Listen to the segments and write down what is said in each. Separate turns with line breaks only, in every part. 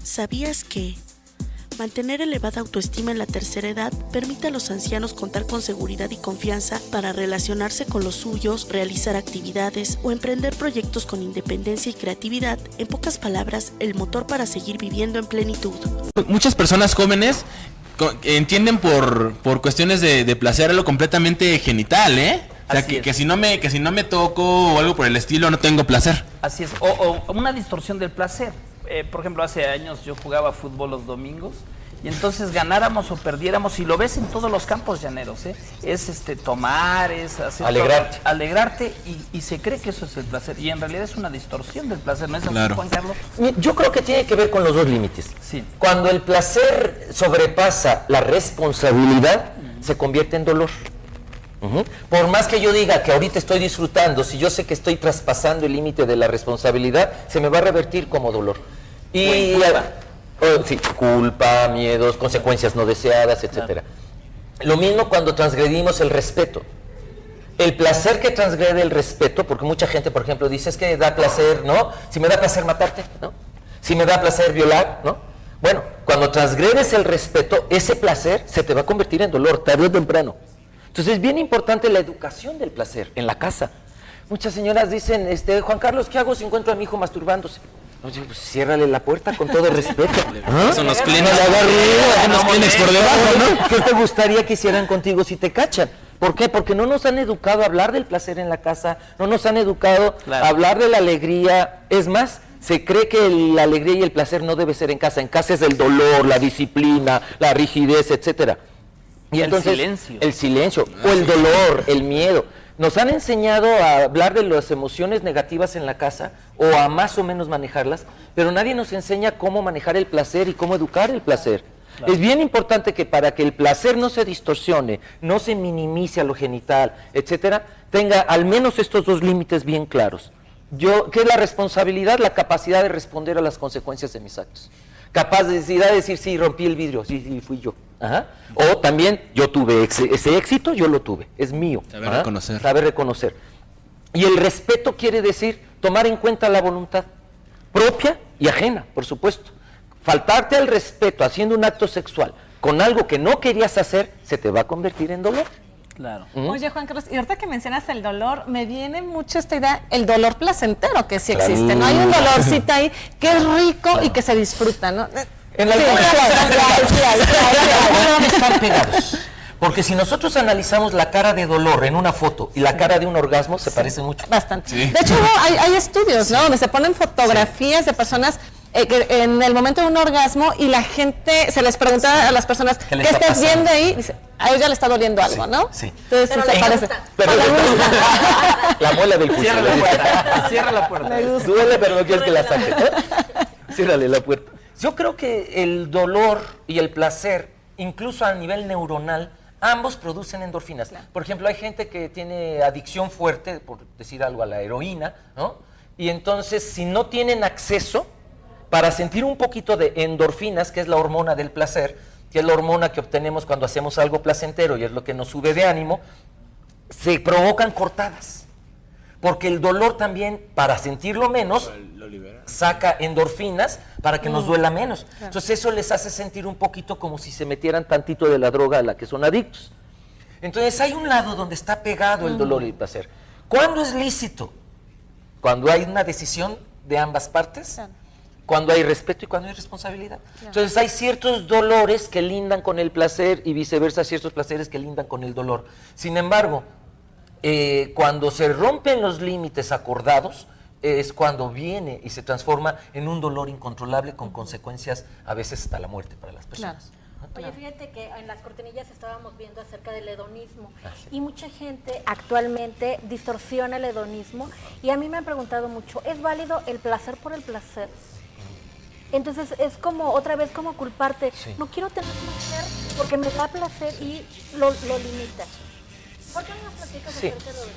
¿Sabías que mantener elevada autoestima en la tercera edad permite a los ancianos contar con seguridad y confianza para relacionarse con los suyos, realizar actividades o emprender proyectos con independencia y creatividad? En pocas palabras, el motor para seguir viviendo en plenitud.
Muchas personas jóvenes entienden por cuestiones de placer algo completamente genital, ¿eh? O sea, que si no me toco o algo por el estilo, no tengo placer.
Así es, o una distorsión del placer. Por ejemplo, hace años yo jugaba fútbol los domingos y entonces ganáramos o perdiéramos, y lo ves en todos los campos llaneros, es tomar, es hacer alegrarte y se cree que eso es el placer, y en realidad es una distorsión del placer, ¿no es así,
claro,
Juan Carlos?
Yo creo que tiene que ver con los dos límites.
Sí.
Cuando el placer sobrepasa la responsabilidad, se convierte en dolor. Por más que yo diga que ahorita estoy disfrutando, si yo sé que estoy traspasando el límite de la responsabilidad, se me va a revertir como dolor. Y culpa, miedos, consecuencias no deseadas, etcétera. Lo mismo cuando transgredimos el respeto. El placer que transgrede el respeto, porque mucha gente, por ejemplo, dice, es que da placer, ¿no? Si me da placer matarte, ¿no? Si me da placer violar, ¿no? Bueno, cuando transgredes el respeto, ese placer se te va a convertir en dolor, tarde o temprano. Entonces es bien importante la educación del placer en la casa. Muchas señoras dicen, Juan Carlos, ¿qué hago si encuentro a mi hijo masturbándose? Oye, pues ciérrale la puerta con todo respeto.
Son los clientes.
Por debajo, ¿no? ¿Qué te gustaría que hicieran contigo si te cachan? ¿Por qué? Porque no nos han educado a hablar del placer en la casa, no nos han educado a hablar de la alegría. Es más, se cree que la alegría y el placer no debe ser en casa. En casa es el dolor, la disciplina, la rigidez, etcétera. Y entonces, el silencio, o el dolor, el miedo. Nos han enseñado a hablar de las emociones negativas en la casa o a más o menos manejarlas, pero nadie nos enseña cómo manejar el placer y cómo educar el placer. Claro. Es bien importante que para que el placer no se distorsione, no se minimice a lo genital, etcétera, tenga al menos estos dos límites bien claros. ¿Qué es la responsabilidad? La capacidad de responder a las consecuencias de mis actos. Capacidad de decir, sí, rompí el vidrio, sí, fui yo. Ajá. O también, yo tuve ese éxito, yo lo tuve, es mío.
Saber reconocer.
Saber reconocer. Y el respeto quiere decir tomar en cuenta la voluntad propia y ajena, por supuesto. Faltarte al respeto haciendo un acto sexual con algo que no querías hacer, se te va a convertir en dolor.
Claro.
Oye, Juan Carlos, y ahorita que mencionas el dolor, me viene mucho esta idea, el dolor placentero que sí existe, ¿no? Hay un dolorcito ahí que es rico y que se disfruta, ¿no?
En la van a estar pegados. Porque si nosotros analizamos la cara de dolor en una foto y la cara de un orgasmo, se parecen mucho.
Bastante. Sí. De hecho, hay estudios, ¿no? Donde se ponen fotografías de personas en el momento de un orgasmo y la gente, se les pregunta a las personas, ¿qué estás viendo ahí? Dice, a ella le está doliendo algo, ¿no?
Sí.
Entonces,
pero
se parece.
Pero la muela del juicio.
Cierra la puerta.
Duele, pero no quieres que la saque. Ciérrale la puerta. Yo creo que el dolor y el placer, incluso a nivel neuronal, ambos producen endorfinas. Claro. Por ejemplo, hay gente que tiene adicción fuerte, por decir algo, a la heroína, ¿no? Y entonces, si no tienen acceso, para sentir un poquito de endorfinas, que es la hormona del placer, que es la hormona que obtenemos cuando hacemos algo placentero y es lo que nos sube de ánimo, se provocan cortadas. Porque el dolor también, para sentirlo menos, saca endorfinas para que nos duela menos. Claro. Entonces eso les hace sentir un poquito como si se metieran tantito de la droga a la que son adictos. Entonces hay un lado donde está pegado el dolor y el placer. ¿Cuándo es lícito? Cuando hay una decisión de ambas partes. Claro. Cuando hay respeto y cuando hay responsabilidad. Claro. Entonces hay ciertos dolores que lindan con el placer y viceversa, ciertos placeres que lindan con el dolor. Sin embargo, cuando se rompen los límites acordados, es cuando viene y se transforma en un dolor incontrolable con consecuencias a veces hasta la muerte para las personas.
Claro. Oye, fíjate que en las cortinillas estábamos viendo acerca del hedonismo y mucha gente actualmente distorsiona el hedonismo y a mí me han preguntado mucho, ¿es válido el placer por el placer? Entonces es como, otra vez como culparte, no quiero tener placer porque me da placer y lo limitas. ¿Por qué no nos platicas acerca de eso?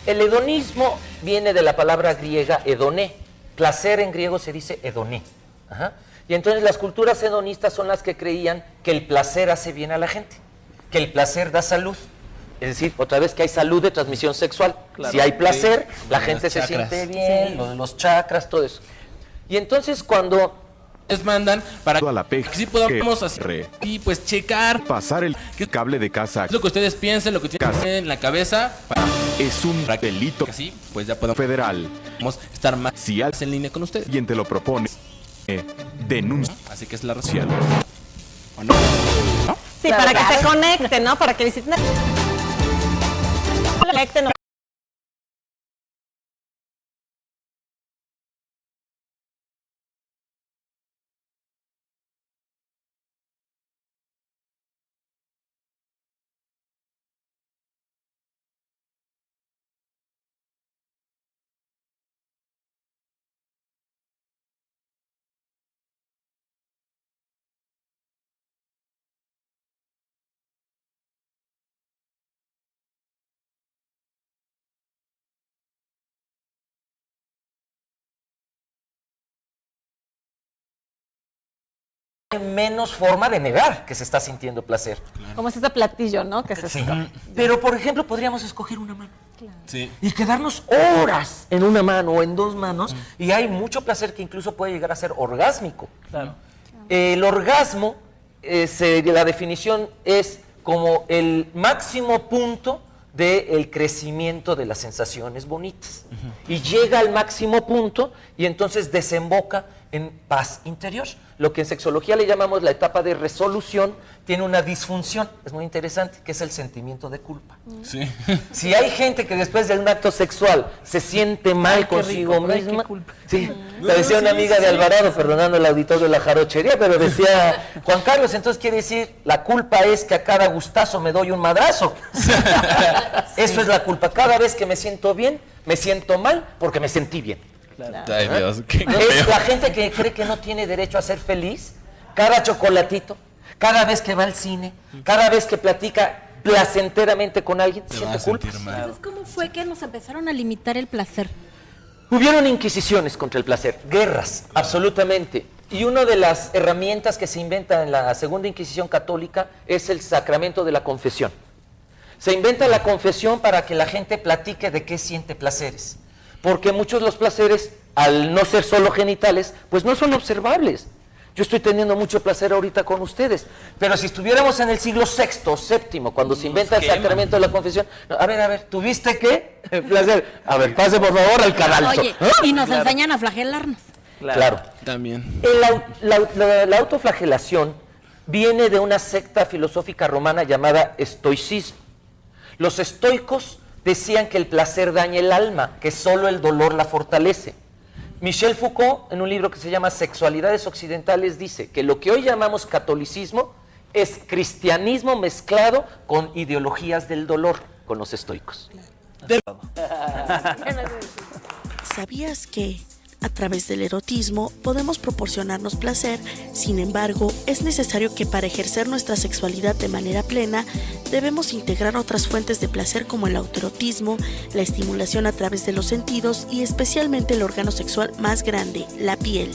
El hedonismo viene de la palabra griega hedoné. Placer en griego se dice hedoné. Ajá. Y entonces las culturas hedonistas son las que creían que el placer hace bien a la gente, que el placer da salud. Es decir, otra vez que hay salud de transmisión sexual. Claro. Si hay placer, la gente se siente bien, los chakras, todo eso. Y entonces cuando
les mandan para
a la
que sí podamos hacer y pues checar,
pasar el cable de casa.
lo que ustedes piensen, lo que tienen en la cabeza, para
Es un delito
que así pues ya podamos
federal.
estar más
Si
en línea con ustedes.
alguien te lo propone, denuncia.
Así que es la razón. ¿O no? ¿No?
Sí, para que se conecten, ¿no? Para que visiten. Conecten.
Menos forma de negar que se está sintiendo placer.
Como es ese platillo, ¿no? Que se
Sí. Pero, por ejemplo, podríamos escoger una mano.
Sí.
Y quedarnos horas en una mano o en dos manos. Y hay mucho placer que incluso puede llegar a ser orgásmico.
Claro.
El orgasmo, la definición es como el máximo punto del crecimiento de las sensaciones bonitas. Y llega al máximo punto y entonces desemboca en paz interior. Lo que en sexología le llamamos la etapa de resolución tiene una disfunción, es muy interesante, que es el sentimiento de culpa.
Sí.
Si hay gente que después de un acto sexual se siente mal
Ay, qué
consigo
rico, pero ay, qué
misma,
culpa.
sí, lo decía una amiga de Alvarado, perdonando el auditorio de la jarochería, pero decía, Juan Carlos, entonces quiere decir, la culpa es que a cada gustazo me doy un madrazo. Eso es la culpa. Cada vez que me siento bien, me siento mal porque me sentí bien.
Ay, Dios, qué
Es
feo.
la gente que cree que no tiene derecho a ser feliz. Cada chocolatito, cada vez que va al cine, cada vez que platica placenteramente con alguien,
Te
siente
vas a
culpa.
sentir mal.
Entonces, ¿cómo fue que nos empezaron a limitar el placer?
Hubieron inquisiciones contra el placer, guerras, absolutamente. Y una de las herramientas que se inventa en la Segunda Inquisición Católica es el sacramento de la confesión. Se inventa la confesión para que la gente platique de qué siente placeres. Porque muchos de los placeres, al no ser solo genitales, pues no son observables. Yo estoy teniendo mucho placer ahorita con ustedes, pero si estuviéramos en el siglo VI, VII, cuando se inventa el sacramento de la confesión, no, a ver, ¿tuviste qué? Placer. A ver, pase por favor al cadalso.
Oye, y nos enseñan a flagelarnos.
Claro.
También.
La autoflagelación viene de una secta filosófica romana llamada estoicismo. Los estoicos decían que el placer daña el alma, que solo el dolor la fortalece. Michel Foucault, en un libro que se llama Sexualidades Occidentales, dice que lo que hoy llamamos catolicismo es cristianismo mezclado con ideologías del dolor, con los estoicos.
¿Sabías que a través del erotismo podemos proporcionarnos placer? Sin embargo, es necesario que para ejercer nuestra sexualidad de manera plena, debemos integrar otras fuentes de placer como el autoerotismo, la estimulación a través de los sentidos y especialmente el órgano sexual más grande, la piel.